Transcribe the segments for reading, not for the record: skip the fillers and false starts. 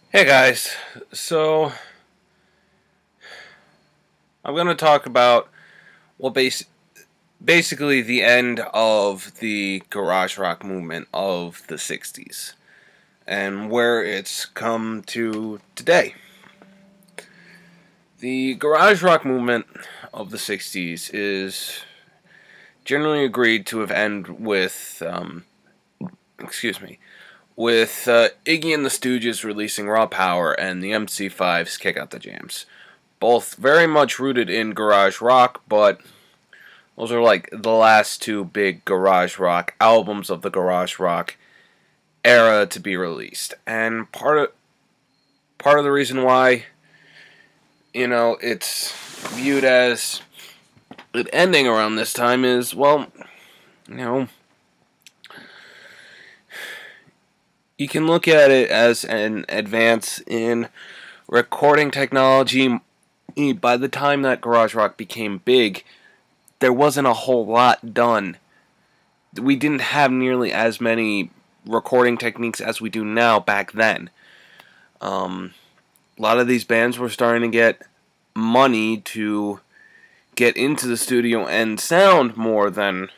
Hey guys, so I'm going to talk about well, basically the end of the garage rock movement of the '60s and where it's come to today. The garage rock movement of the '60s is generally agreed to have ended with, Iggy and the Stooges releasing Raw Power and the MC5's Kick Out the Jams. Both very much rooted in garage rock, but those are like the last two big garage rock albums of the garage rock era to be released. And part of the reason why, it's viewed as it ending around this time is, well, you know, you can look at it as an advance in recording technology. By the time that garage rock became big, there wasn't a whole lot done. We didn't have nearly as many recording techniques as we do now back then. A lot of these bands were starting to get money to get into the studio and sound more than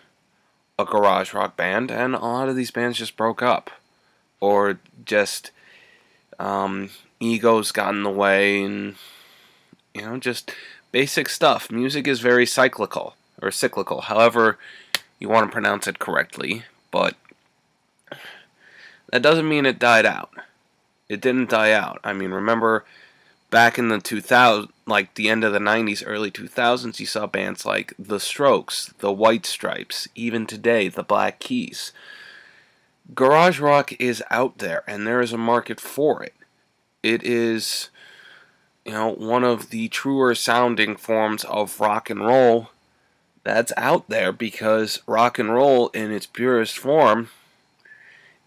a garage rock band, and a lot of these bands just broke up. Or just egos got in the way, and, just basic stuff. Music is very cyclical, however you want to pronounce it correctly, but that doesn't mean it died out. It didn't die out. I mean, remember back in the 2000s, like the end of the 90s, early 2000s, you saw bands like The Strokes, The White Stripes, even today, The Black Keys. Garage rock is out there, and there is a market for it. It is, one of the truer sounding forms of rock and roll that's out there, because rock and roll in its purest form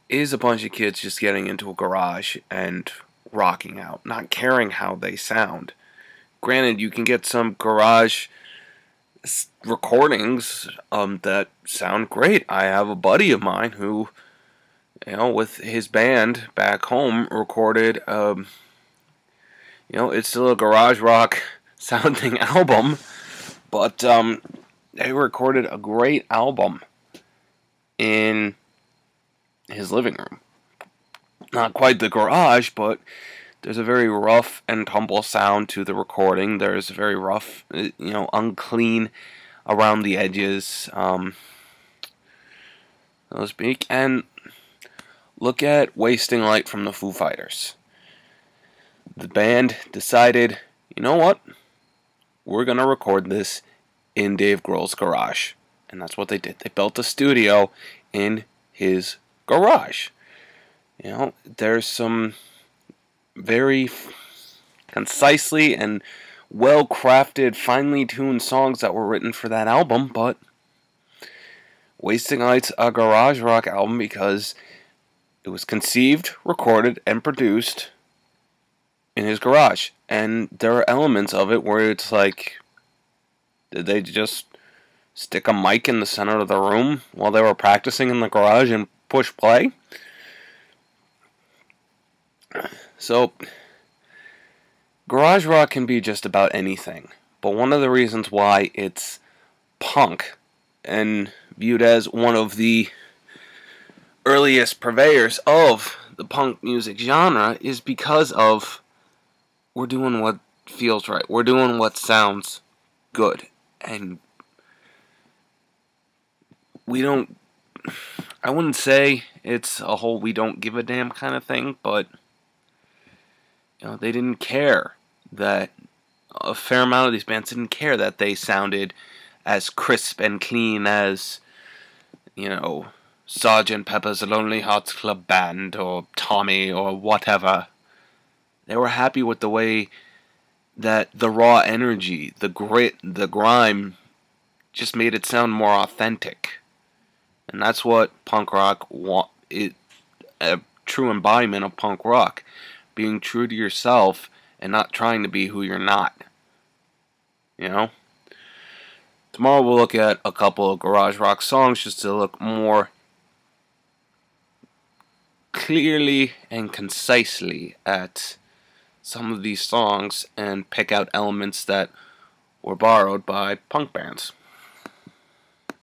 is a bunch of kids just getting into a garage and rocking out, not caring how they sound. Granted, you can get some garage recordings that sound great. I have a buddy of mine who, with his band back home, recorded, it's still a garage rock sounding album, but they recorded a great album in his living room. Not quite the garage, but there's a very rough and tumble sound to the recording. There's a very rough, unclean around the edges, so to speak. And look at Wasting Light from the Foo Fighters. The band decided, you know what? We're going to record this in Dave Grohl's garage. And that's what they did. They built a studio in his garage. There's some very concisely and well-crafted, finely tuned songs that were written for that album, but Wasting Light's a garage rock album because it was conceived, recorded, and produced in his garage. And there are elements of it where it's like, did they just stick a mic in the center of the room while they were practicing in the garage and push play? So, garage rock can be just about anything, but one of the reasons why it's punk and viewed as one of the earliest purveyors of the punk music genre is because of we're doing what feels right. We're doing what sounds good. And we don't, I wouldn't say it's a whole we don't give a damn kind of thing, but they didn't care that a fair amount of these bands didn't care that they sounded as crisp and clean as, Sgt. Pepper's Lonely Hearts Club Band or Tommy or whatever. They were happy with the way that the raw energy, the grit, the grime just made it sound more authentic. And that's what punk rock a true embodiment of punk rock. Being true to yourself and not trying to be who you're not. Tomorrow we'll look at a couple of garage rock songs just to look more clearly and concisely at some of these songs and pick out elements that were borrowed by punk bands.